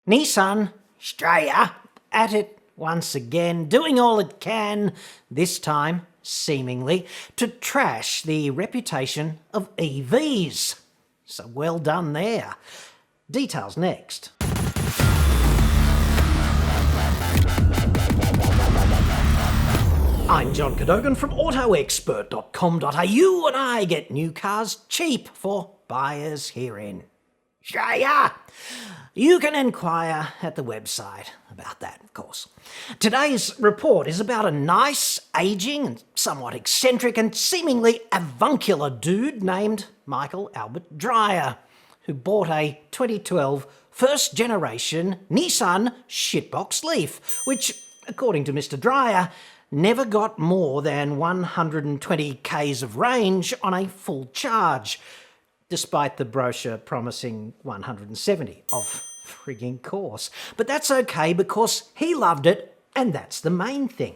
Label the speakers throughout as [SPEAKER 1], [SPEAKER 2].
[SPEAKER 1] Nissan Australia at it once again, doing all it can, this time, seemingly, to trash the reputation of EVs. So well done there. Details next. I'm John Cadogan from AutoExpert.com.au, and I get new cars cheap for buyers herein. Australia! You can inquire at the website about that, of course. Today's report is about a nice, ageing and somewhat eccentric and seemingly avuncular dude named Michael Albert Dreyer, who bought a 2012 first-generation Nissan shitbox Leaf, which, according to Mr. Dreyer, never got more than 120 k's of range on a full charge, despite the brochure promising 170, of frigging course. But that's okay because he loved it, and that's the main thing.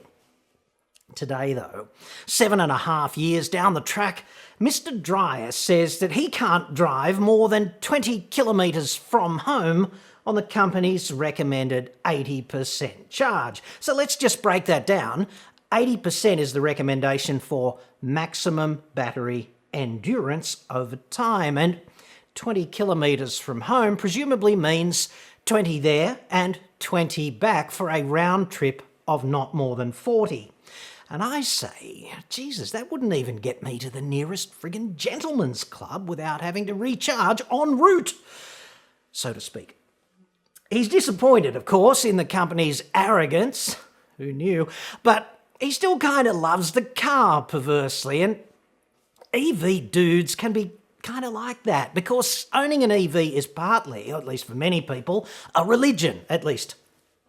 [SPEAKER 1] Today, though, 7.5 years down the track, Mr. Dreyer says that he can't drive more than 20 kilometres from home on the company's recommended 80% charge. So let's just break that down. 80% is the recommendation for maximum battery endurance over time, and 20 kilometres from home presumably means 20 there and 20 back for a round trip of not more than 40. And I say, Jesus, that wouldn't even get me to the nearest friggin' gentleman's club without having to recharge en route, so to speak. He's disappointed, of course, in the company's arrogance. Who knew? But he still kind of loves the car, perversely, and EV dudes can be kind of like that, because owning an EV is partly, or at least for many people, a religion, at least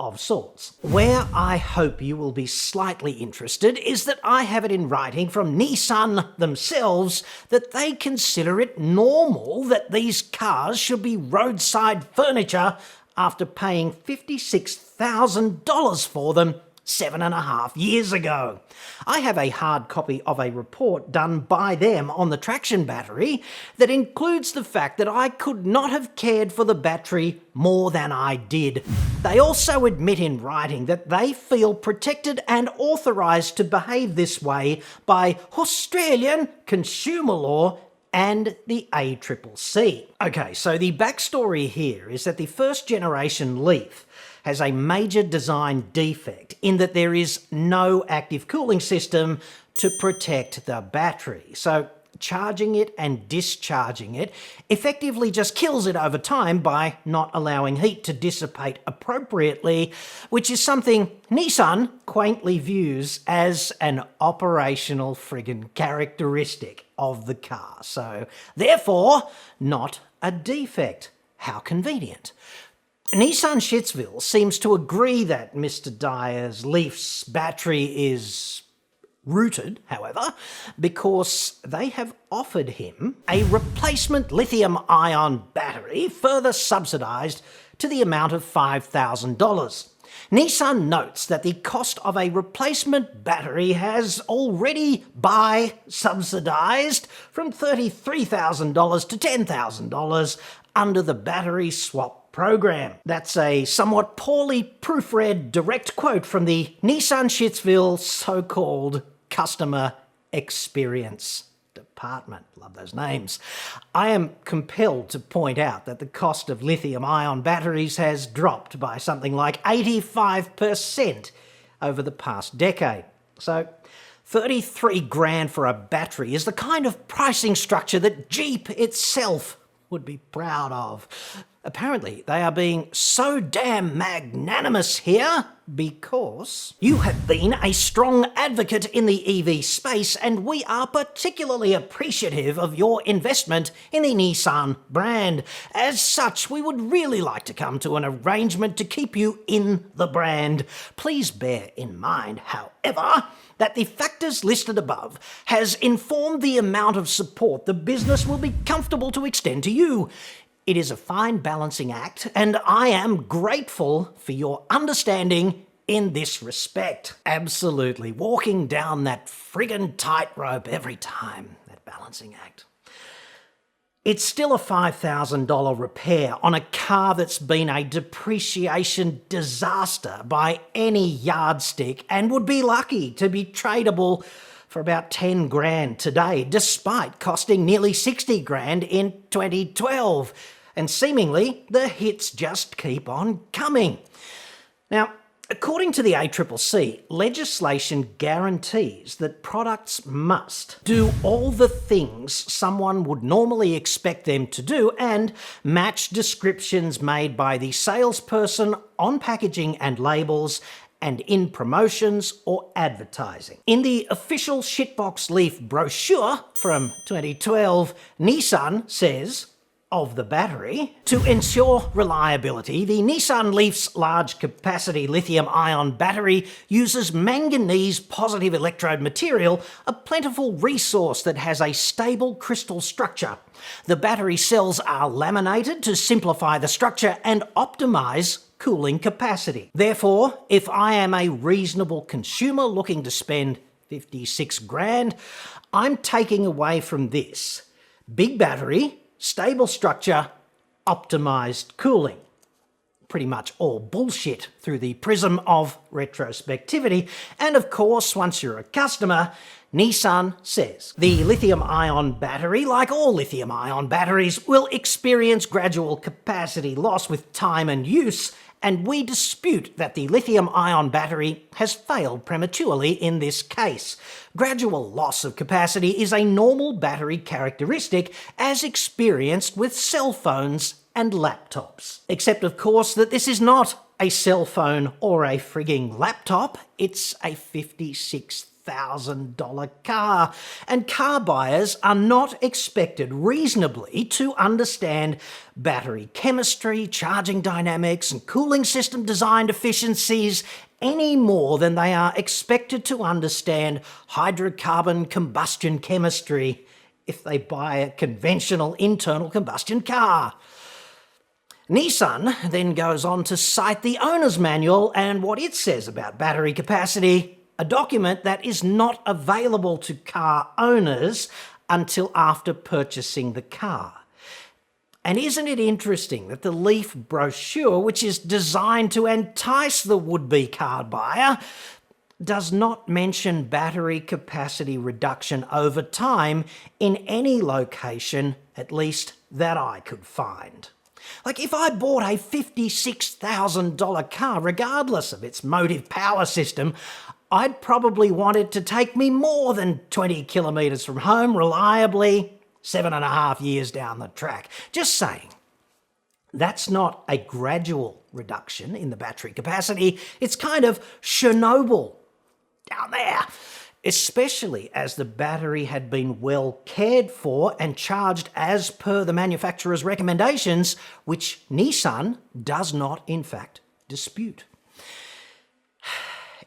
[SPEAKER 1] of sorts. Where I hope you will be slightly interested is that I have it in writing from Nissan themselves that they consider it normal that these cars should be roadside furniture after paying $56,000 for them 7.5 years ago. I have a hard copy of a report done by them on the traction battery that includes the fact that I could not have cared for the battery more than I did. They also admit in writing that they feel protected and authorised to behave this way by Australian consumer law and the ACCC. Okay, so the backstory here is that the first generation Leaf has a major design defect in that there is no active cooling system to protect the battery. So charging it and discharging it effectively just kills it over time by not allowing heat to dissipate appropriately, which is something Nissan quaintly views as an operational friggin' characteristic of the car. So therefore, not a defect. How convenient. Nissan Shitsville seems to agree that Mr. Dyer's Leaf's battery is rooted, however, because they have offered him a replacement lithium-ion battery, further subsidised to the amount of $5,000. Nissan notes that the cost of a replacement battery has already subsidised from $33,000 to $10,000 under the battery swap program. That's a somewhat poorly proofread direct quote from the Nissan Shitsville so-called customer experience department. Love those names. I am compelled to point out that the cost of lithium-ion batteries has dropped by something like 85% over the past decade. So 33 grand for a battery is the kind of pricing structure that Jeep itself would be proud of. Apparently, they are being so damn magnanimous here because you have been a strong advocate in the EV space, and we are particularly appreciative of your investment in the Nissan brand. As such, we would really like to come to an arrangement to keep you in the brand. Please bear in mind, however, that the factors listed above has informed the amount of support the business will be comfortable to extend to you. It is a fine balancing act, and I am grateful for your understanding in this respect. Absolutely, walking down that friggin' tightrope every time, that balancing act. It's still a $5,000 repair on a car that's been a depreciation disaster by any yardstick and would be lucky to be tradable for about 10 grand today, despite costing nearly 60 grand in 2012. And seemingly, the hits just keep on coming. Now, according to the ACCC, legislation guarantees that products must do all the things someone would normally expect them to do and match descriptions made by the salesperson on packaging and labels and in promotions or advertising. In the official Shitbox Leaf brochure from 2012, Nissan says, of the battery, to ensure reliability, the Nissan Leaf's large capacity lithium-ion battery uses manganese positive electrode material, a plentiful resource that has a stable crystal structure. The battery cells are laminated to simplify the structure and optimise cooling capacity. Therefore, if I am a reasonable consumer looking to spend 56 grand, I'm taking away from this big battery, stable structure, optimised cooling. Pretty much all bullshit through the prism of retrospectivity. And of course, once you're a customer, Nissan says the lithium-ion battery, like all lithium-ion batteries, will experience gradual capacity loss with time and use, and we dispute that the lithium-ion battery has failed prematurely in this case. Gradual loss of capacity is a normal battery characteristic as experienced with cell phones and laptops. Except, of course, that this is not a cell phone or a frigging laptop. It's a $56,000 car, and car buyers are not expected reasonably to understand battery chemistry, charging dynamics, and cooling system design efficiencies any more than they are expected to understand hydrocarbon combustion chemistry if they buy a conventional internal combustion car. Nissan then goes on to cite the owner's manual and what it says about battery capacity, a document that is not available to car owners until after purchasing the car. And isn't it interesting that the Leaf brochure, which is designed to entice the would-be car buyer, does not mention battery capacity reduction over time in any location, at least that I could find. Like, if I bought a $56,000 car, regardless of its motive power system, I'd probably want it to take me more than 20 kilometres from home reliably 7.5 years down the track. Just saying. That's not a gradual reduction in the battery capacity. It's kind of Chernobyl down there. Especially as the battery had been well cared for and charged as per the manufacturer's recommendations, which Nissan does not, in fact, dispute.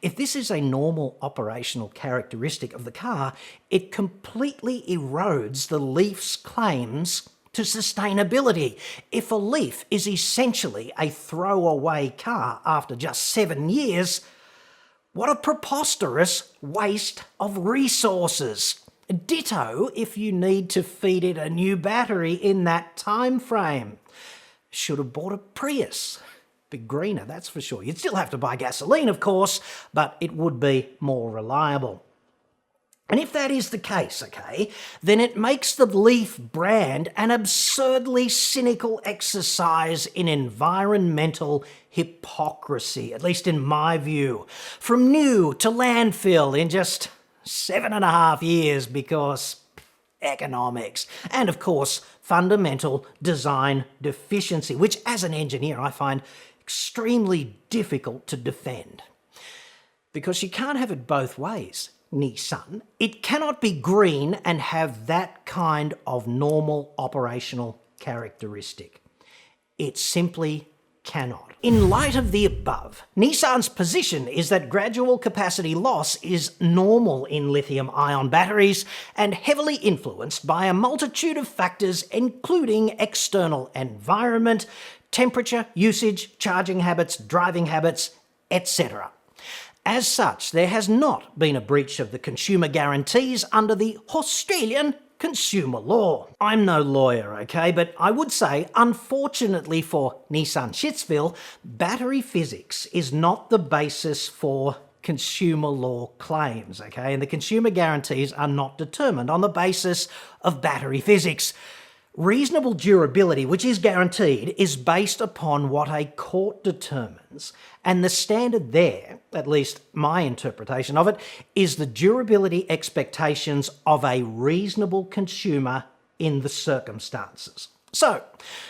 [SPEAKER 1] If this is a normal operational characteristic of the car, it completely erodes the Leaf's claims to sustainability. If a Leaf is essentially a throwaway car after just 7 years, what a preposterous waste of resources. Ditto if you need to feed it a new battery in that time frame. Should have bought a Prius. Bit greener, that's for sure. You'd still have to buy gasoline, of course, but it would be more reliable. And if that is the case, okay, then it makes the Leaf brand an absurdly cynical exercise in environmental hypocrisy, at least in my view. From new to landfill in just 7.5 years because economics. And of course, fundamental design deficiency, which as an engineer I find extremely difficult to defend. Because you can't have it both ways. Nissan. It cannot be green and have that kind of normal operational characteristic. It simply cannot. In light of the above, Nissan's position is that gradual capacity loss is normal in lithium-ion batteries and heavily influenced by a multitude of factors including external environment, temperature, usage, charging habits, driving habits, etc. As such, there has not been a breach of the consumer guarantees under the Australian consumer law. I'm no lawyer, okay, but I would say, unfortunately for Nissan Shitsville, battery physics is not the basis for consumer law claims, okay, and the consumer guarantees are not determined on the basis of battery physics. Reasonable durability, which is guaranteed, is based upon what a court determines, and the standard there, at least my interpretation of it, is the durability expectations of a reasonable consumer in the circumstances. So,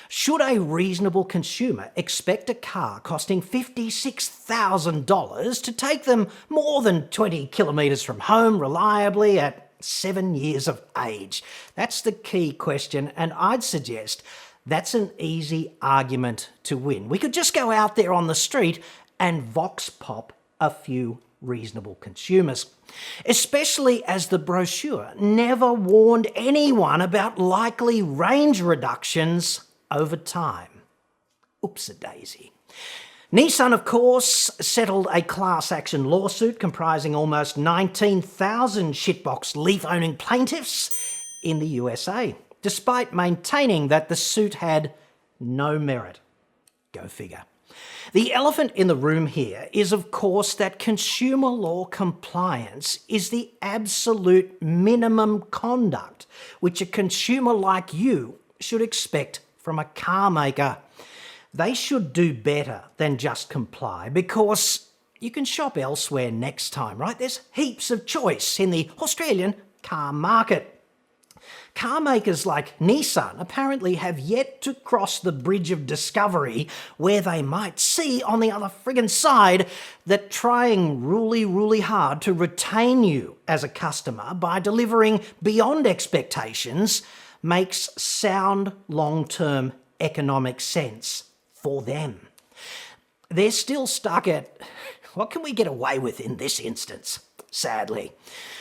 [SPEAKER 1] should a reasonable consumer expect a car costing $56,000 to take them more than 20 kilometres from home reliably at 7 years of age? That's the key question, and I'd suggest that's an easy argument to win. We could just go out there on the street and vox pop a few reasonable consumers, especially as the brochure never warned anyone about likely range reductions over time. Oops-a-daisy. Nissan, of course, settled a class action lawsuit comprising almost 19,000 shitbox Leaf-owning plaintiffs in the USA, despite maintaining that the suit had no merit. Go figure. The elephant in the room here is, of course, that consumer law compliance is the absolute minimum conduct which a consumer like you should expect from a car maker. They should do better than just comply, because you can shop elsewhere next time, right? There's heaps of choice in the Australian car market. Car makers like Nissan apparently have yet to cross the bridge of discovery, where they might see on the other friggin' side that trying really hard to retain you as a customer by delivering beyond expectations makes sound long-term economic sense for them. They're still stuck at, what can we get away with in this instance? Sadly.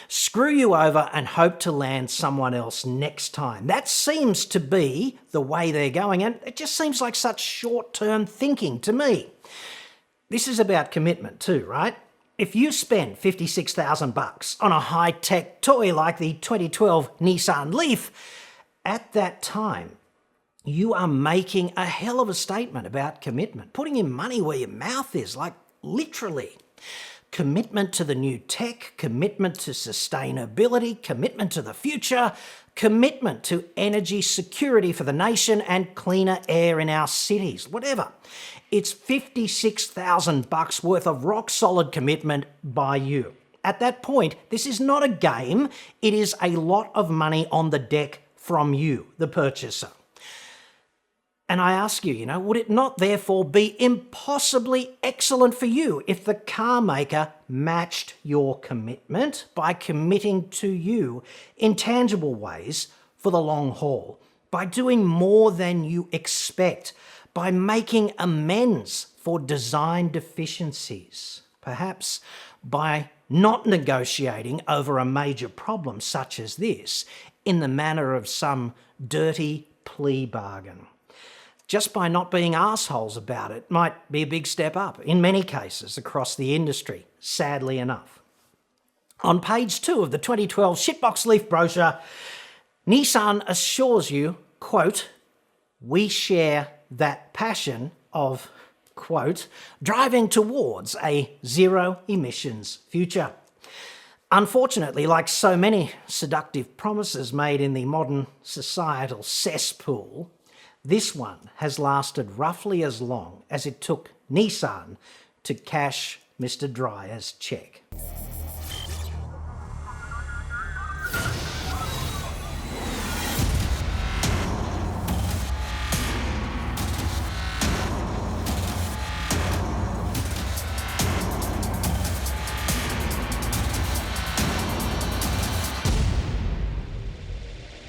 [SPEAKER 1] Screw you over and hope to land someone else next time. That seems to be the way they're going, and it just seems like such short-term thinking to me. This is about commitment too, right? If you spend $56,000 on a high-tech toy like the 2012 Nissan Leaf, at that time, you are making a hell of a statement about commitment, putting your money where your mouth is, like literally. Commitment to the new tech, commitment to sustainability, commitment to the future, commitment to energy security for the nation and cleaner air in our cities, whatever. It's $56,000 worth of rock-solid commitment by you. At that point, this is not a game, it is a lot of money on the deck from you, the purchaser. And I ask you, would it not therefore be impossibly excellent for you if the car maker matched your commitment by committing to you in tangible ways for the long haul, by doing more than you expect, by making amends for design deficiencies, perhaps by not negotiating over a major problem such as this in the manner of some dirty plea bargain? Just by not being arseholes about it might be a big step up in many cases across the industry, sadly enough. On page 2 of the 2012 Shitbox Leaf brochure, Nissan assures you, quote, "We share that passion of," quote, "driving towards a zero-emissions future." Unfortunately, like so many seductive promises made in the modern societal cesspool, this one has lasted roughly as long as it took Nissan to cash Mr. Dryer's cheque.